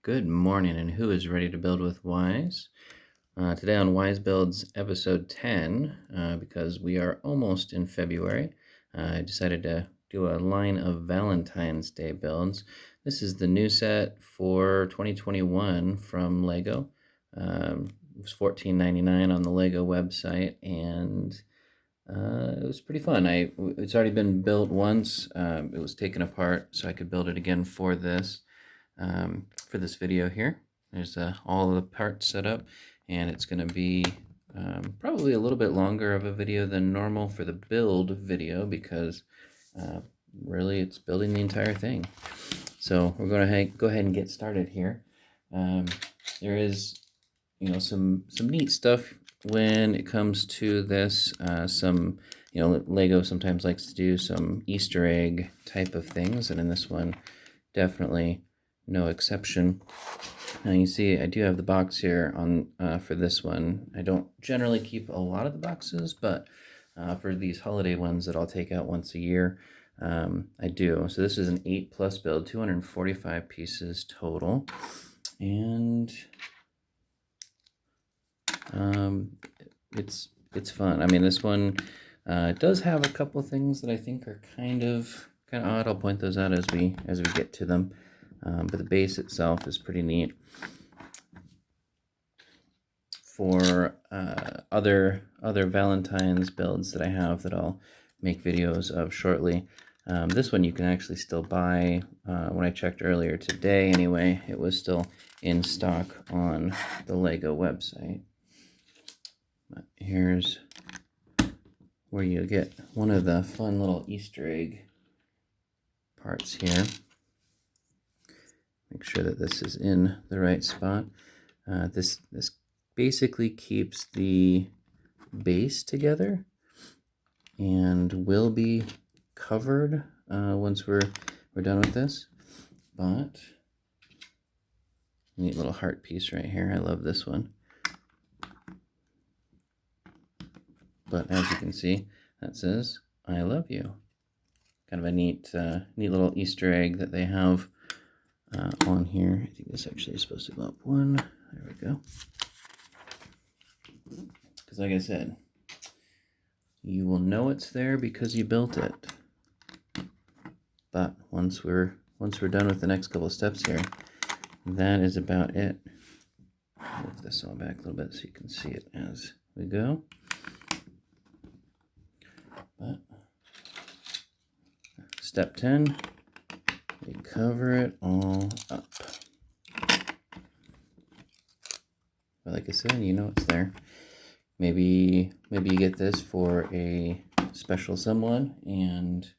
Good morning, and who is ready to build with Wise? Today on Wise Builds episode 10, because we are almost in February, I decided to do a line of Valentine's Day builds. This is the new set for 2021 from Lego. It was $14.99 on the Lego website, and it was pretty fun. It's already been built once. It was taken apart, so I could build it again for this video here. There's all of the parts set up, and it's going to be probably a little bit longer of a video than normal for the build video because really it's building the entire thing. So we're going to go ahead and get started here. There is, some neat stuff when it comes to this. Lego sometimes likes to do some Easter egg type of things, and in this one, definitely no exception. Now you see I do have the box here on for this one. I don't generally keep a lot of the boxes, but for these holiday ones that I'll take out once a year, I do. So this is an 8+ build, 245 pieces total, and it's fun. I mean, this one does have a couple things that I think are kind of odd. I'll point those out as we get to them. But the base itself is pretty neat. For other Valentine's builds that I have that I'll make videos of shortly, this one you can actually still buy. When I checked earlier today anyway, it was still in stock on the Lego website. But here's where you get one of the fun little Easter egg parts here. Make sure that this is in the right spot. This basically keeps the base together and will be covered once we're done with this. But neat little heart piece right here. I love this one. But as you can see, that says "I love you." Kind of a neat little Easter egg that they have on here. I think this actually is supposed to go up one. There we go. Because like I said, you will know it's there because you built it. But once we're done with the next couple of steps here, that is about it. Move this all back a little bit so you can see it as we go. But step 10. We cover it all up. But like I said, you know it's there. Maybe you get this for a special someone, and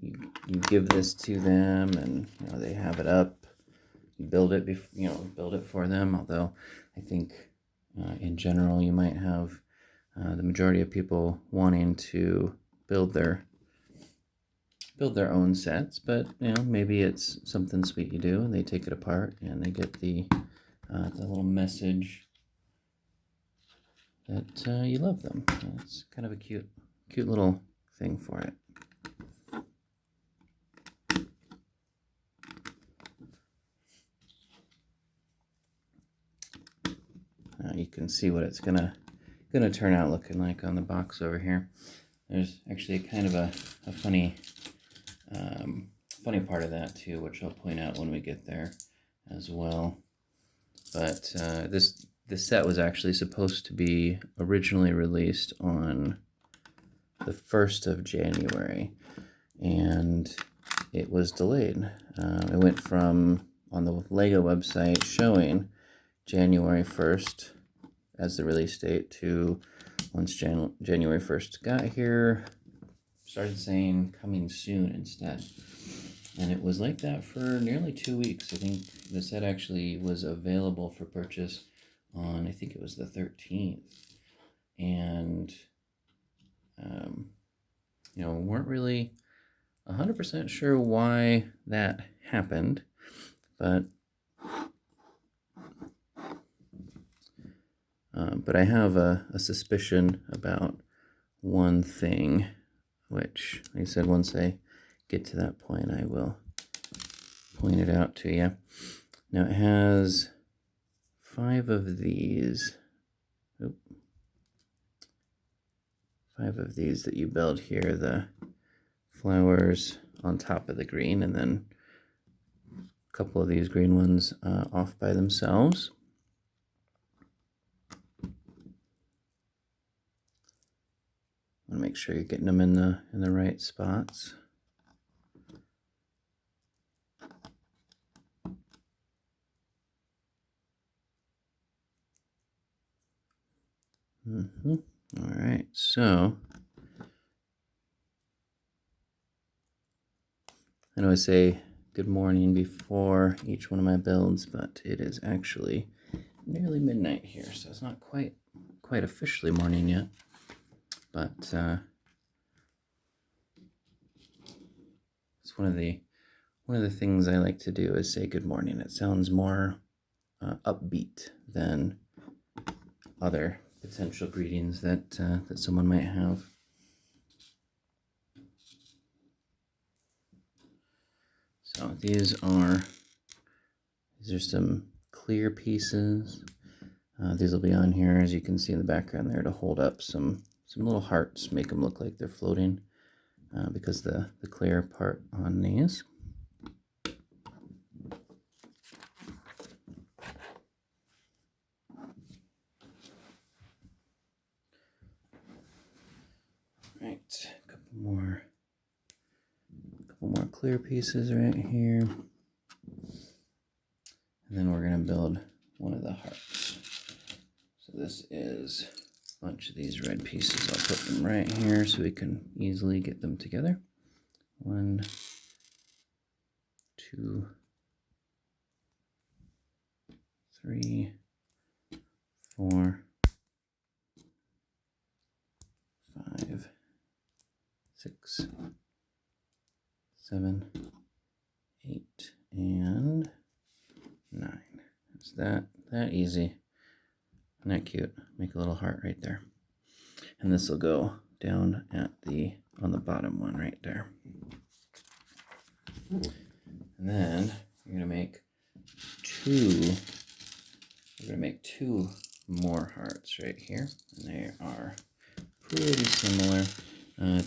you give this to them, and they have it up. You build it, build it for them. Although I think in general you might have the majority of people wanting to build their own sets, but maybe it's something sweet you do, and they take it apart and they get the little message that you love them. It's kind of a cute little thing for it. You can see what it's gonna turn out looking like on the box over here. There's actually kind of a funny part of that too, which I'll point out when we get there as well. But this set was actually supposed to be originally released on the 1st of January, and it was delayed. It went from, on the Lego website, showing January 1st as the release date, to once January 1st got here, started saying coming soon instead. And it was like that for nearly 2 weeks. I think the set actually was available for purchase on, I think it was the 13th. And, weren't really 100% sure why that happened. But I have a suspicion about one thing, which, like I said, once I get to that point, I will point it out to you. Now it has 5 of these. Oop. 5 of these that you build here, the flowers on top of the green, and then a couple of these green ones off by themselves. Want to make sure you're getting them in the right spots. All right, so I always say good morning before each one of my builds, but it is actually nearly midnight here, so it's not quite officially morning yet. But it's one of the things I like to do is say good morning. It sounds more upbeat than other potential greetings that someone might have. So these are some clear pieces. These will be on here, as you can see in the background there, to hold up some little hearts, make them look like they're floating, because the clear part on these. Right, a couple more clear pieces right here. And then we're going to build one of the hearts. So this is a bunch of these red pieces. I'll put them right here so we can easily get them together. 1, 2, 3, 4, 5, 6, 7, 8, and 9. It's that easy. Isn't that cute? Make a little heart right there. And this will go down on the bottom one right there. And then you're gonna make 2 more hearts right here. And they are pretty similar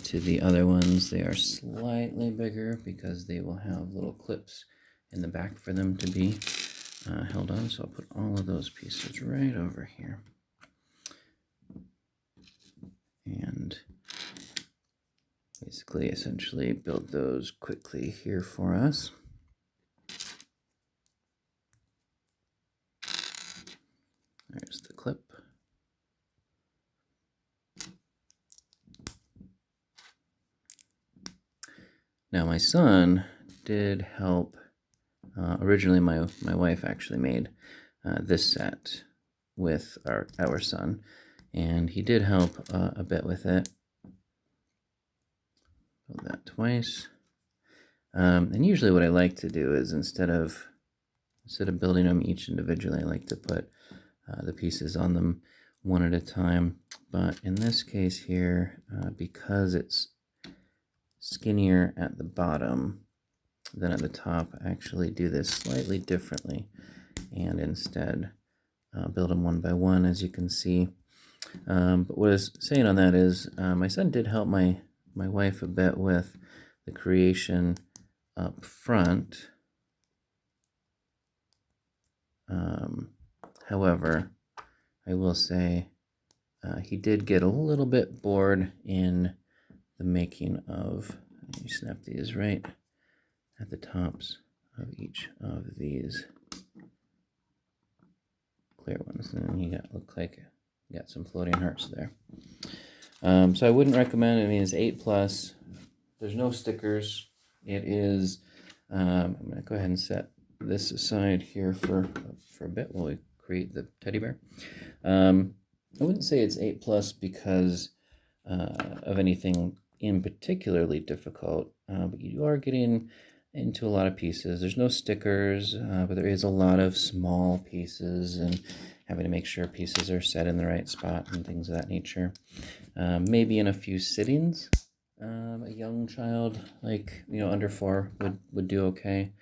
to the other ones. They are slightly bigger because they will have little clips in the back for them to be held on. So I'll put all of those pieces right over here. And basically, essentially build those quickly here for us. There's the clip. Now my son did help. Originally, my wife actually made this set with our son, and he did help a bit with it. Build that twice. And usually what I like to do is instead of building them each individually, I like to put the pieces on them one at a time. But in this case here, because it's skinnier at the bottom than at the top, I actually do this slightly differently and instead build them one by one, as you can see. But what I was saying on that is my son did help my wife a bit with the creation up front. However, I will say he did get a little bit bored in the making of, you snap these right at the tops of each of these clear ones, and then you look like you got some floating hearts there. So I wouldn't recommend. I mean, it's 8+. There's no stickers. It is. I'm gonna go ahead and set this aside here for a bit while we create the teddy bear. I wouldn't say it's 8+ because of anything in particularly difficult, but you are getting into a lot of pieces. There's no stickers, but there is a lot of small pieces and having to make sure pieces are set in the right spot and things of that nature. Maybe in a few sittings, a young child, like, under 4 would do okay.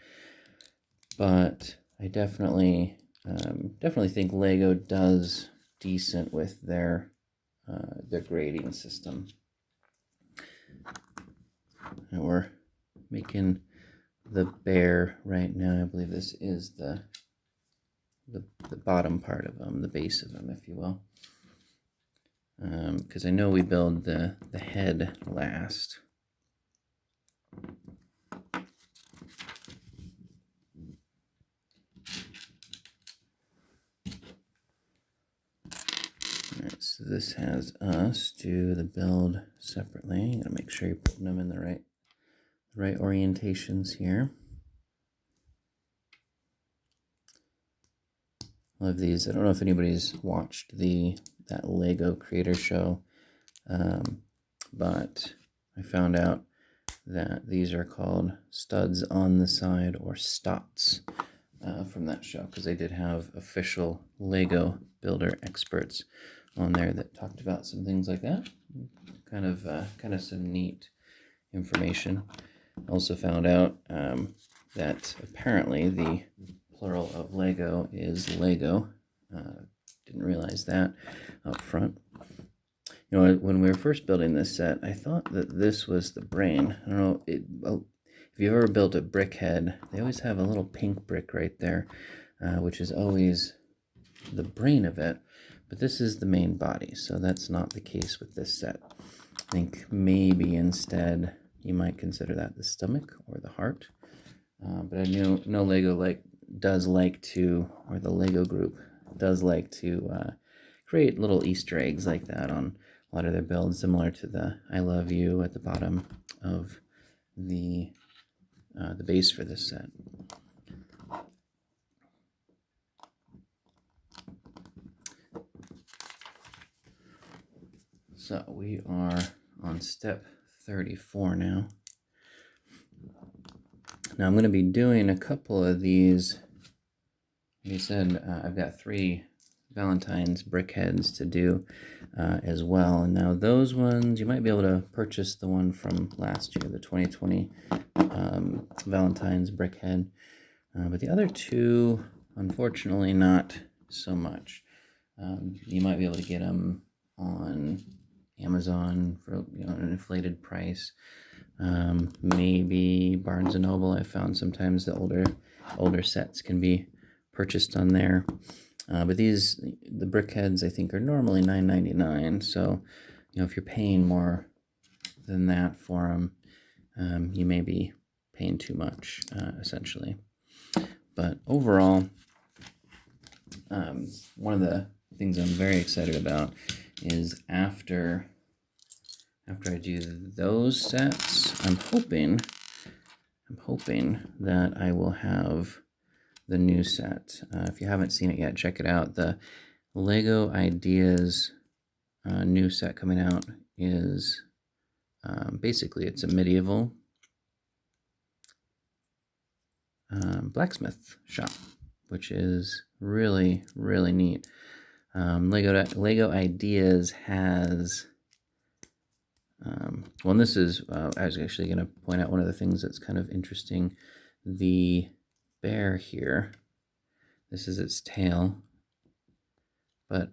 But I definitely think Lego does decent with their grading system. And we're making the bear right now. I believe this is the bottom part of them, the base of them, if you will. Because I know we build the head last. Alright, so this has us do the build separately. You gotta make sure you're putting them in the right orientations here. Love these. I don't know if anybody's watched that Lego Creator Show, but I found out that these are called studs on the side, or stots, from that show, because they did have official Lego builder experts on there that talked about some things like that. Kind of some neat information. Also found out that apparently the plural of Lego is Lego. Didn't realize that up front. You know, when we were first building this set, I thought that this was the brain. I don't know, if you've ever built a brick head, they always have a little pink brick right there, which is always the brain of it. But this is the main body, so that's not the case with this set. I think maybe instead you might consider that the stomach or the heart. But I know Lego does like to, or the Lego group does like to create little Easter eggs like that on a lot of their builds, similar to the I love you at the bottom of the base for this set. So we are on step 34 now. Now I'm going to be doing a couple of these. Like I said, I've got 3 Valentine's brick heads to do as well. And now those ones, you might be able to purchase the one from last year, the 2020 Valentine's brick head. But the other 2, unfortunately, not so much. You might be able to get them on Amazon for an inflated price. Maybe Barnes and Noble. I found sometimes the older sets can be purchased on there. But the brick heads, I think, are normally $9.99. So, if you're paying more than that for them, you may be paying too much, essentially. But overall, one of the things I'm very excited about is after I do those sets, I'm hoping that I will have the new set. If you haven't seen it yet, check it out. The Lego Ideas new set coming out is basically it's a medieval blacksmith shop, which is really, really neat. Lego Ideas has well, and this is I was actually going to point out one of the things that's kind of interesting. The bear here, this is its tail, but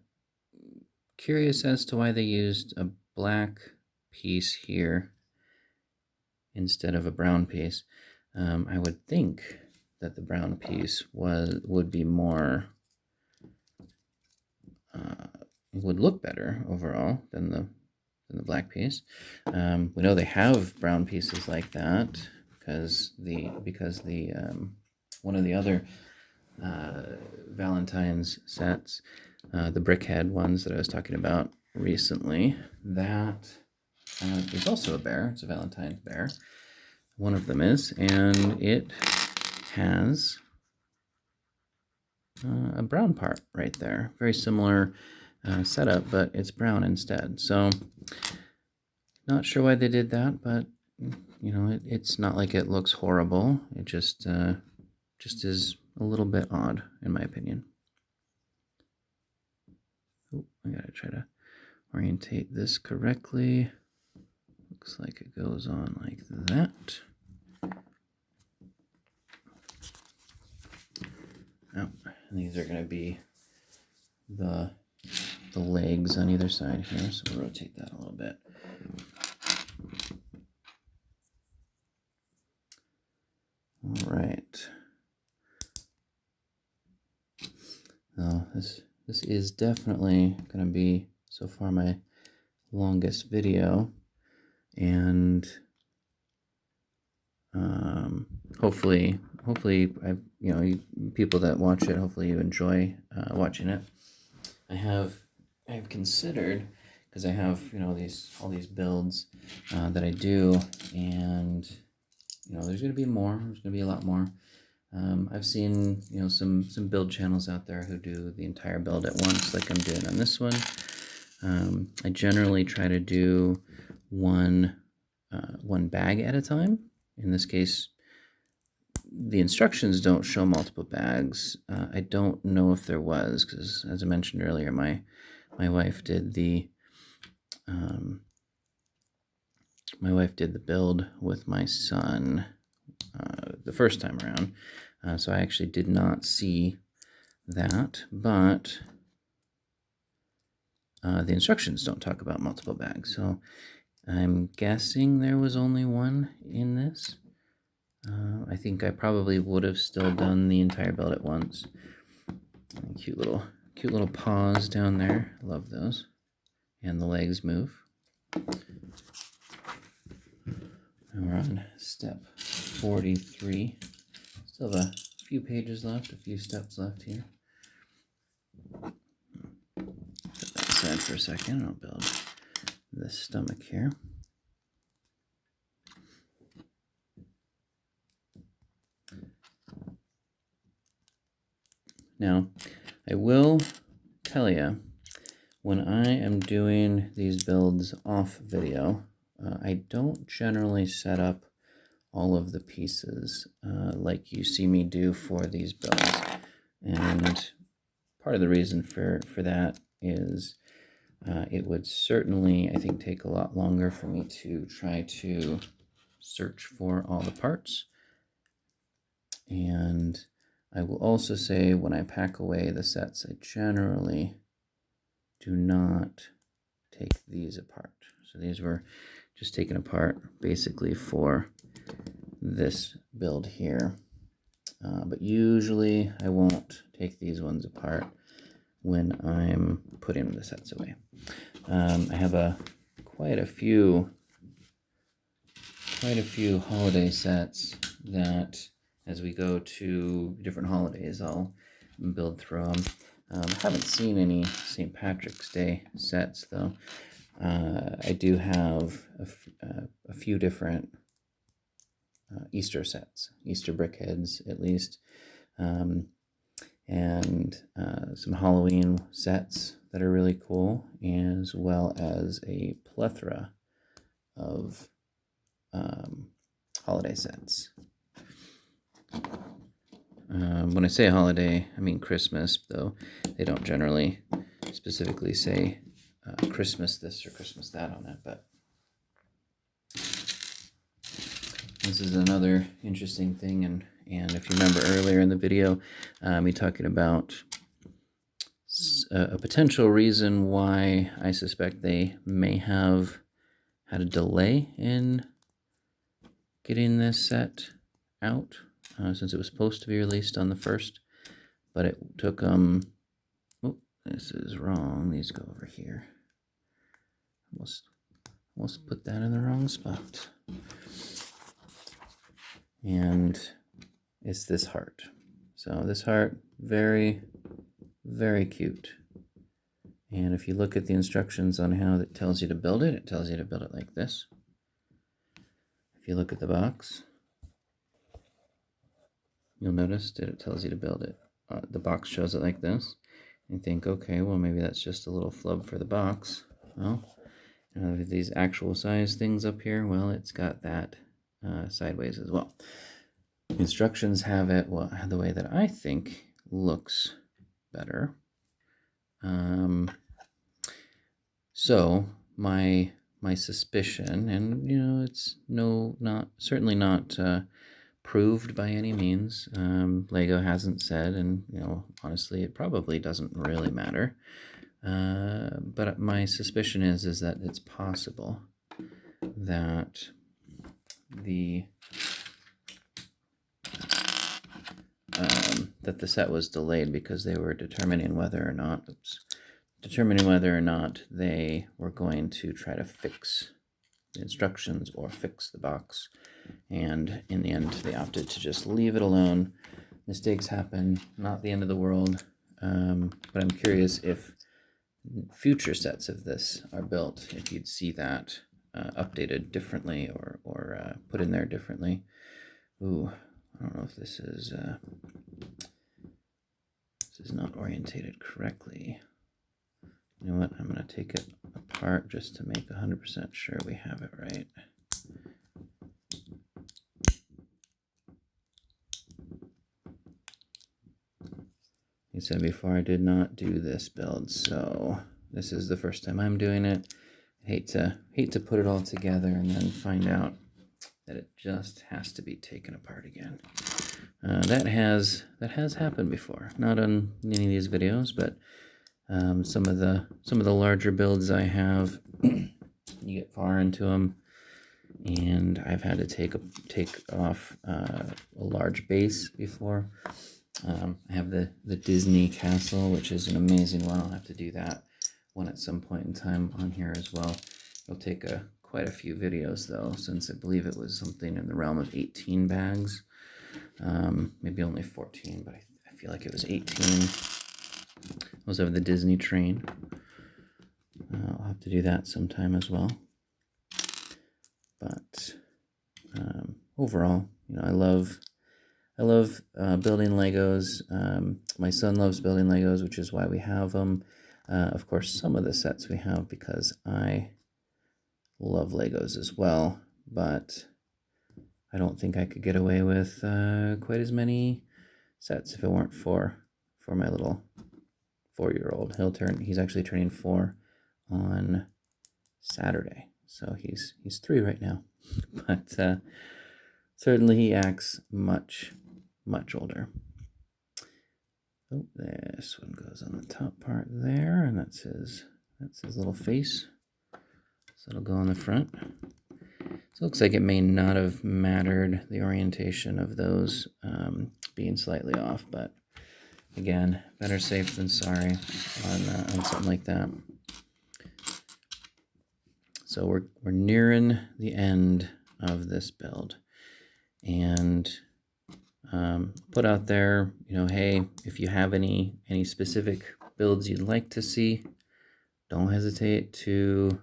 curious as to why they used a black piece here instead of a brown piece. I would think that the brown piece would be more would look better overall than the black piece. We know they have brown pieces like that because the one of the other Valentine's sets, the brickhead ones that I was talking about recently, that is also a bear. It's a Valentine's bear. One of them is, and it has a brown part right there. Very similar setup, but it's brown instead. So not sure why they did that, but it's not like it looks horrible. It just is a little bit odd, in my opinion. Oh, I gotta try to orientate this correctly. Looks like it goes on like that. Oh, and these are going to be the legs on either side here, so we'll rotate that a little bit. All right. Now, this is definitely going to be, so far, my longest video, and hopefully, people that watch it, hopefully you enjoy watching it. I've considered, because I have all these builds that I do, and there's going to be more. There's going to be a lot more. I've seen some build channels out there who do the entire build at once, like I'm doing on this one. I generally try to do one bag at a time. In this case, the instructions don't show multiple bags. I don't know if there was, because as I mentioned earlier, my wife did the build with my son the first time around, so I actually did not see that, but the instructions don't talk about multiple bags, so I'm guessing there was only one in this. I think I probably would have still done the entire build at once. Cute little paws down there. Love those. And the legs move. And we're on step 43. Still have a few pages left, a few steps left here. Put that aside for a second. I'll build the stomach here. Now, I will tell you, when I am doing these builds off video, I don't generally set up all of the pieces like you see me do for these builds. And part of the reason for that is it would certainly, I think, take a lot longer for me to try to search for all the parts. And I will also say, when I pack away the sets, I generally do not take these apart. So these were just taken apart basically for this build here. But usually I won't take these ones apart when I'm putting the sets away. I have quite a few holiday sets that, as we go to different holidays, I'll build through them. I haven't seen any St. Patrick's Day sets, though. I do have a few different Easter sets, Easter brickheads at least, and some Halloween sets that are really cool, as well as a plethora of holiday sets. When I say holiday, I mean Christmas, though they don't generally specifically say Christmas this or Christmas that on it, but this is another interesting thing, and if you remember earlier in the video, me talking about a potential reason why I suspect they may have had a delay in getting this set out, since it was supposed to be released on the 1st, but it took oh, this is wrong. These go over here. Almost put that in the wrong spot. And it's this heart. So this heart, very, very cute. And if you look at the instructions on how it tells you to build it, it tells you to build it like this. If you look at the box, you'll notice that it tells you to build it. The box shows it like this. You think, okay, well, maybe that's just a little flub for the box. Well, these actual size things up here, well, it's got that sideways as well. The instructions have it, well, the way that I think looks better. So my suspicion, and it's certainly not proved by any means. Lego hasn't said, and honestly, it probably doesn't really matter. But my suspicion is that it's possible that the set was delayed because they were determining whether or not they were going to try to fix the instructions or fix the box, and in the end they opted to just leave it alone. Mistakes happen, not the end of the world, but I'm curious if future sets of this are built, if you'd see that updated differently or put in there differently. Ooh, I don't know if this is not orientated correctly. You know what, I'm going to take it apart just to make 100% sure we have it right. Like I said before, I did not do this build, so this is the first time I'm doing it. I hate to put it all together and then find out that it just has to be taken apart again. That has happened before, not on any of these videos, but some of the larger builds I have, you get far into them, and I've had to take off a large base before. I have the Disney castle, which is an amazing one. I'll have to do that one at some point in time on here as well. It'll take quite a few videos though, since I believe it was something in the realm of 18 bags. Maybe only 14, but I feel like it was 18. I also have the Disney train. I'll have to do that sometime as well. But overall, I love building Legos. My son loves building Legos, which is why we have them. Of course, some of the sets we have because I love Legos as well, but I don't think I could get away with quite as many sets if it weren't for my little 4-year-old. He's actually turning 4 on Saturday, so he's 3 right now, but certainly he acts much older. Oh, this one goes on the top part there, and that's his little face. So it'll go on the front. So it looks like it may not have mattered, the orientation of those being slightly off, but again, better safe than sorry on something like that. So we're nearing the end of this build, and put out there, hey, if you have any specific builds you'd like to see, don't hesitate to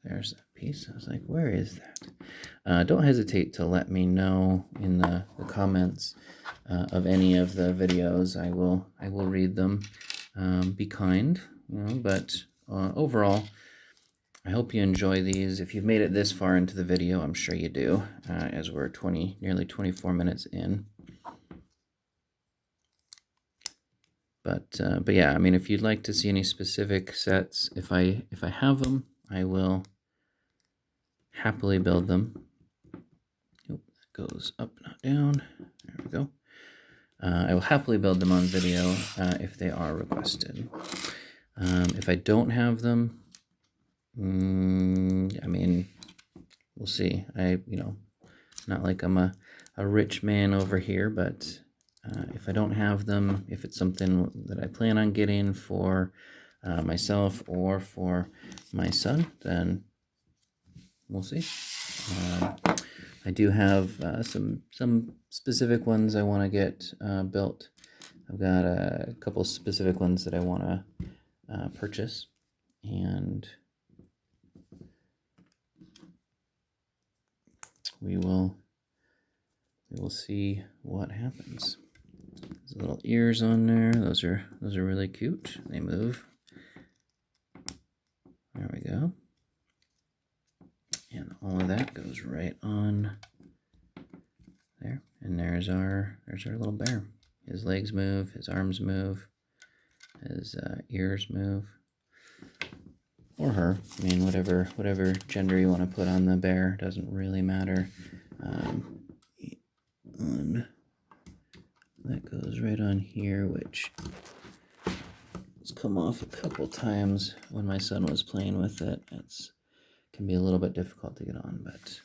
there's that piece. I was like, where is that? Don't hesitate to let me know in the comments of any of the videos. I will read them. Be kind, but overall, I hope you enjoy these. If you've made it this far into the video, I'm sure you do, as we're nearly 24 minutes in. But yeah, I mean, if you'd like to see any specific sets, if I have them, I will happily build them. Oh, that goes up, not down. There we go. I will happily build them on video if they are requested. If I don't have them, I mean, we'll see. Not like I'm a rich man over here, but if I don't have them, if it's something that I plan on getting for myself or for my son, then we'll see. I do have some specific ones I want to get built. I've got a couple specific ones that I want to purchase, and we will see what happens. There's little ears on there. Those are really cute. They move. There we go. And all of that goes right on there. And there's our little bear. His legs move, his arms move, his ears move. or her. I mean, whatever gender you want to put on the bear doesn't really matter. That goes right on here, which has come off a couple times when my son was playing with it. It can be a little bit difficult to get on, but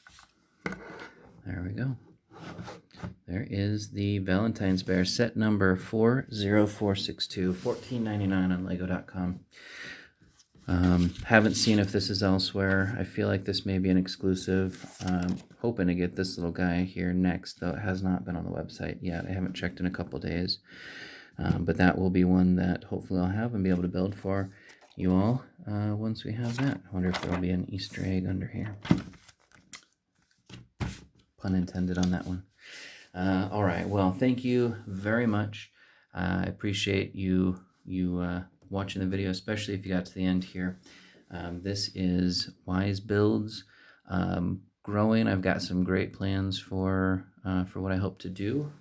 there we go. There is the Valentine's Bear set number 40462, $14.99 on Lego.com. Haven't seen if this is elsewhere. I feel like this may be an exclusive. Hoping to get this little guy here next, though it has not been on the website yet. I haven't checked in a couple days. But that will be one that hopefully I'll have and be able to build for you all once we have that. I wonder if there will be an Easter egg under here. Pun intended on that one. All right, well, thank you very much. I appreciate you watching the video, especially if you got to the end here. This is Wise Builds growing. I've got some great plans for what I hope to do.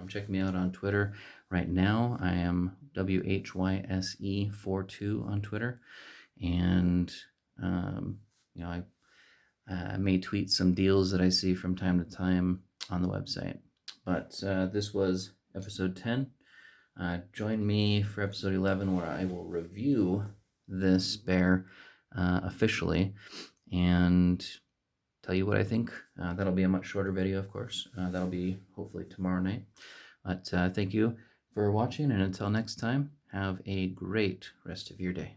Check me out on Twitter. Right now, I am WHYSE42 on Twitter, and I may tweet some deals that I see from time to time on the website. But this was episode 10. Join me for episode 11, where I will review this bear officially and tell you what I think. That'll be a much shorter video, of course. That'll be hopefully tomorrow night. But thank you for watching, and until next time, have a great rest of your day.